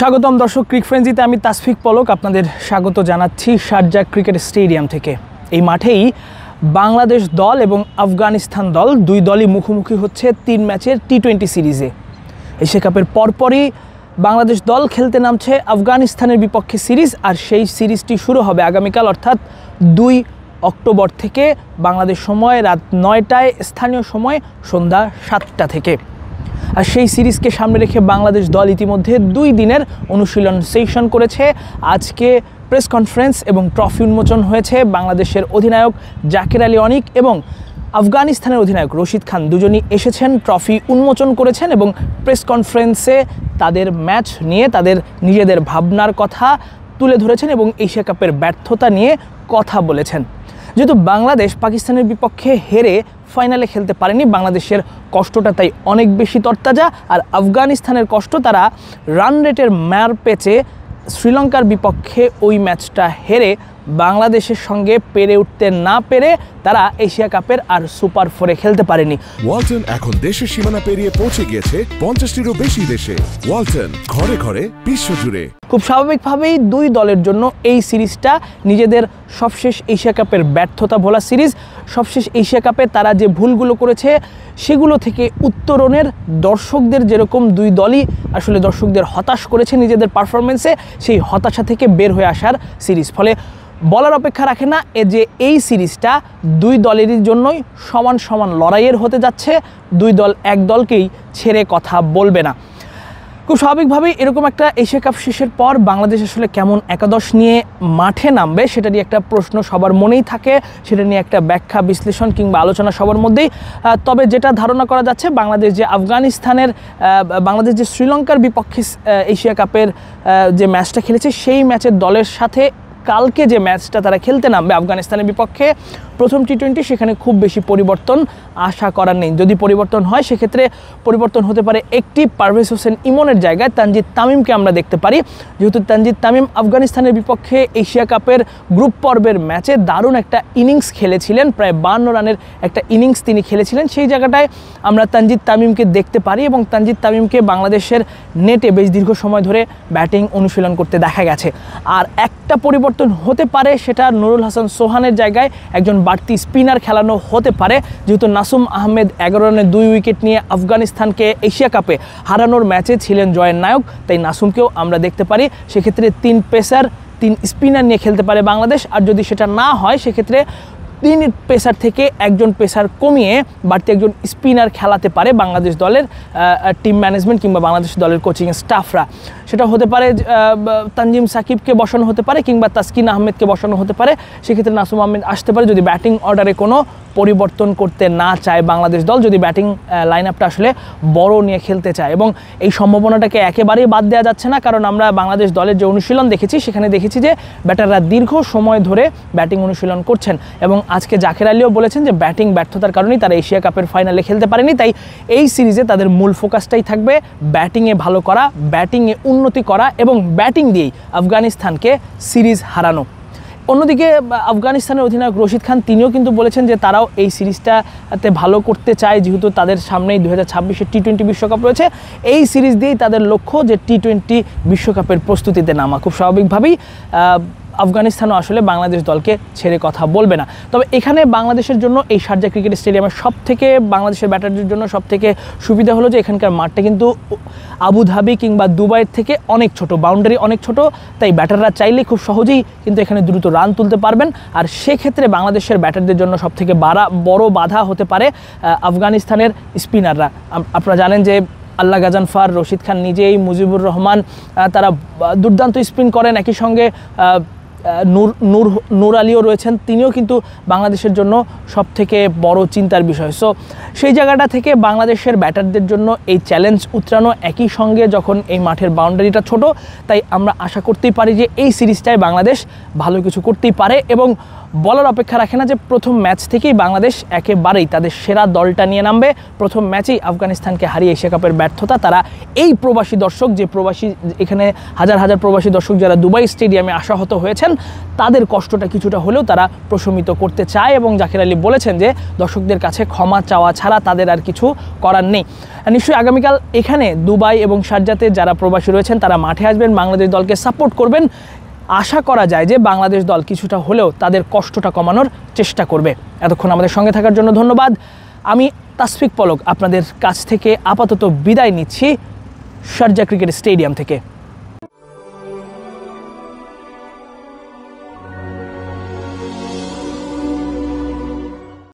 স্বাগতম দর্শক, ক্রিক ফ্রেঞ্জিতে আমি তাসফিক পলক আপনাদের স্বাগত জানাচ্ছি শারজাহ ক্রিকেট স্টেডিয়াম থেকে। এই মাঠেই বাংলাদেশ দল এবং আফগানিস্তান দল দুই দলই মুখোমুখি হচ্ছে 3 ম্যাচের টি-20 সিরিজে। এশিয়া কাপের পরপরই বাংলাদেশ দল খেলতে নামছে আফগানিস্তানের বিপক্ষে সিরিজ, আর সেই সিরিজটি শুরু হবে আগামীকাল অর্থাৎ 2 অক্টোবর থেকে বাংলাদেশ সময় রাত 9টায়, স্থানীয় সময় সন্ধ্যা 7টা থেকে। আর সেই সিরিজকে সামনে রেখে বাংলাদেশ দল ইতিমধ্যে 2 দিনের অনুশীলন সেশন করেছে। আজকে প্রেস কনফারেন্স এবং ট্রফি উন্মোচন হয়েছে। বাংলাদেশের অধিনায়ক জাকের আলী অনিক এবং আফগানিস্তানের অধিনায়ক রশিদ খান দুজনই এসেছেন, ট্রফি উন্মোচন করেছেন এবং প্রেস কনফারেন্সে তাদের ম্যাচ নিয়ে তাদের নিজেদের ভাবনার কথা তুলে ধরেছেন এবং এশিয়া কাপের ব্যর্থতা নিয়ে কথা বলেছেন। যেহেতু বাংলাদেশ পাকিস্তানের বিপক্ষে হেরে ফাইনালে খেলতে পারেনি, বাংলাদেশের কষ্টটা তাই অনেক বেশি তরতাজা। আর আফগানিস্তানের কষ্ট, তারা রান রেটের মার পেচে শ্রীলঙ্কার বিপক্ষে ওই ম্যাচটা হেরে বাংলাদেশের সঙ্গে পেরে উঠতে না পেরে তারা এশিয়া কাপের আর সুপার 4-এ খেলতে পারেনি। ওয়ালটন এখন দেশের সীমানা পেরিয়ে পৌঁছে গিয়েছে 50টিরও বেশি দেশে। ওয়ালটন, ঘরে ঘরে বিশ্বজুড়ে। খুব স্বাভাবিকভাবেই দুই দলের জন্য এই সিরিজটা নিজেদের সবশেষ এশিয়া কাপের ব্যর্থতা ভোলা সিরিজ। সবশেষ এশিয়া কাপে তারা যে ভুলগুলো করেছে সেগুলো থেকে উত্তরণের দর্শকদের যেরকম দুই দলই আসলে দর্শকদের হতাশ করেছে নিজেদের পারফরমেন্সে, সেই হতাশা থেকে বের হয়ে আসার সিরিজ। ফলে বলার অপেক্ষা রাখে না যে এই সিরিজটা দুই দলেরই জন্যই সমান সমান লড়াইয়ের হতে যাচ্ছে। দুই দল এক দলকেই ছেড়ে কথা বলবে না। খুব স্বাভাবিকভাবেই এরকম একটা এশিয়া কাপ শেষের পর বাংলাদেশ আসলে কেমন একাদশ নিয়ে মাঠে নামবে সেটা নিয়ে একটা প্রশ্ন সবার মনেই থাকে, সেটা নিয়ে একটা ব্যাখ্যা বিশ্লেষণ কিংবা আলোচনা সবার মধ্যেই। তবে যেটা ধারণা করা যাচ্ছে, বাংলাদেশ যে শ্রীলঙ্কার বিপক্ষে এশিয়া কাপের যে ম্যাচটা খেলেছে সেই ম্যাচের দলের সাথে কালকে যে ম্যাচটা তারা খেলতে নামবে আফগানিস্তানের বিপক্ষে প্রথম টি-20, সেখানে খুব বেশি পরিবর্তন আশা করার নেই। যদি পরিবর্তন হয় সেক্ষেত্রে পরিবর্তন হতে পারে একটি, পারভেজ হোসেন ইমনের জায়গায় তানজিদ তামিমকে আমরা দেখতে পারি। যেহেতু তানজিদ তামিম আফগানিস্তানের বিপক্ষে এশিয়া কাপের গ্রুপ পর্বের ম্যাচে দারুণ একটা ইনিংস খেলেছিলেন, প্রায় 52 রানের একটা ইনিংস তিনি খেলেছিলেন, সেই জায়গাটায় আমরা তানজিদ তামিমকে দেখতে পারি এবং তানজিদ তামিমকে বাংলাদেশের নেটে বেশ দীর্ঘ সময় ধরে ব্যাটিং অনুশীলন করতে দেখা গেছে। আর একটা পরিবর্তন হতে পারে, সেটা নুরুল হাসান সোহানের জায়গায় একজন বাড়তি স্পিনার খেলানো হতে পারে। যেহেতু নাসুম আহমেদ 11 রানে 2 উইকেট নিয়ে আফগানিস্তানকে এশিয়া কাপে হারানোর ম্যাচে ছিলেন জয়ের নায়ক, তাই নাসুমকেও আমরা দেখতে পারি। সেক্ষেত্রে 3 পেসার 3 স্পিনার নিয়ে খেলতে পারে বাংলাদেশ। আর যদি সেটা না হয় সেক্ষেত্রে 3 পেসার থেকে একজন পেসার কমিয়ে বাড়তি একজন স্পিনার খেলাতে পারে বাংলাদেশ দলের টিম ম্যানেজমেন্ট কিংবা বাংলাদেশ দলের কোচিং স্টাফরা। সেটা হতে পারে তানজিম সাকিবকে বসানো হতে পারে কিংবা তাসকিন আহমেদকে বসানো হতে পারে। সেক্ষেত্রে নাসুম আহমেদ আসতে পারে যদি ব্যাটিং অর্ডারে কোনো পরিবর্তন করতে না চায় বাংলাদেশ দল, যদি ব্যাটিং লাইন আপটা আসলে বড় নিয়ে খেলতে চায়। এবং এই সম্ভাবনাটাকে একেবারেই বাদ দেওয়া যাচ্ছে না, কারণ আমরা বাংলাদেশ দলের যে অনুশীলন দেখেছি সেখানে দেখেছি যে ব্যাটাররা দীর্ঘ সময় ধরে ব্যাটিং অনুশীলন করছেন এবং আজকে জাকের আলীও বলেছেন যে ব্যাটিং ব্যর্থতার কারণেই তারা এশিয়া কাপের ফাইনালে খেলতে পারেনি। তাই এই সিরিজে তাদের মূল ফোকাসটাই থাকবে ব্যাটিংয়ে ভালো করা, ব্যাটিংয়ে উন্নতি করা এবং ব্যাটিং দিয়েই আফগানিস্তানকে সিরিজ হারানো। অন্যদিকে আফগানিস্তানের অধিনায়ক রশিদ খান তিনিও কিন্তু বলেছেন যে তারাও এই সিরিজটাতে ভালো করতে চায়, যেহেতু তাদের সামনেই 2026-এর টি-20 বিশ্বকাপ রয়েছে। এই সিরিজ দিয়েই তাদের লক্ষ্য যে টি-20 বিশ্বকাপের প্রস্তুতিতে নামা। খুব স্বাভাবিকভাবেই আফগানিস্তানও আসলে বাংলাদেশ দলকে ছেড়ে কথা বলবে না। তবে এখানে বাংলাদেশের জন্য এই শারজাহ ক্রিকেট স্টেডিয়ামের সবথেকে বাংলাদেশের ব্যাটারদের জন্য সবথেকে সুবিধা হলো যে এখানকার মাঠটা কিন্তু আবুধাবি কিংবা দুবাইয়ের থেকে অনেক ছোট, বাউন্ডারি অনেক ছোট, তাই ব্যাটাররা চাইলে খুব সহজেই কিন্তু এখানে দ্রুত রান তুলতে পারবেন। আর সেক্ষেত্রে বাংলাদেশের ব্যাটারদের জন্য সবথেকে বড় বাধা হতে পারে আফগানিস্তানের স্পিনাররা। আপনারা জানেন যে আল্লাহ গাজানফার, রশিদ খান নিজেই, মুজিবুর রহমান, তারা দুর্দান্ত স্পিন করেন। একই সঙ্গে নূর আলীও রয়েছেন, তিনিও কিন্তু বাংলাদেশের জন্য সবথেকে বড় চিন্তার বিষয়। সো সেই জায়গাটা থেকে বাংলাদেশের ব্যাটারদের জন্য এই চ্যালেঞ্জ উতরানো, একই সঙ্গে যখন এই মাঠের বাউন্ডারিটা ছোট, তাই আমরা আশা করতেই পারি যে এই সিরিজটায় বাংলাদেশ ভালো কিছু করতেই পারে। এবং বলার অপেক্ষা রাখে না যে প্রথম ম্যাচ থেকেই বাংলাদেশ একেবারেই তাদের সেরা দলটা নিয়ে নামবে। প্রথম ম্যাচেই আফগানিস্তানকে হারিয়ে এশিয়া কাপের ব্যর্থতা, তারা এই প্রবাসী দর্শক, যে প্রবাসী এখানে হাজার হাজার প্রবাসী দর্শক যারা দুবাই স্টেডিয়ামে আশাহত হয়েছেন, তাদের কষ্টটা কিছুটা হলেও তারা প্রশমিত করতে চায় এবং জাকির আলী বলেছেন যে দর্শকদের কাছে ক্ষমা চাওয়া ছাড়া তাদের আর কিছু করার নেই। নিশ্চয়ই আগামীকাল এখানে দুবাই এবং শারজাতে যারা প্রবাসী রয়েছেন তারা মাঠে আসবেন, বাংলাদেশ দলকে সাপোর্ট করবেন। আশা করা যায় যে বাংলাদেশ দল কিছুটা হলেও তাদের কষ্টটা কমানোর চেষ্টা করবে। এতক্ষণ আমাদের সঙ্গে থাকার জন্য ধন্যবাদ। আমি তাসফিক পলক আপনাদের কাছ থেকে আপাতত বিদায় নিচ্ছি শারজা ক্রিকেট স্টেডিয়াম থেকে।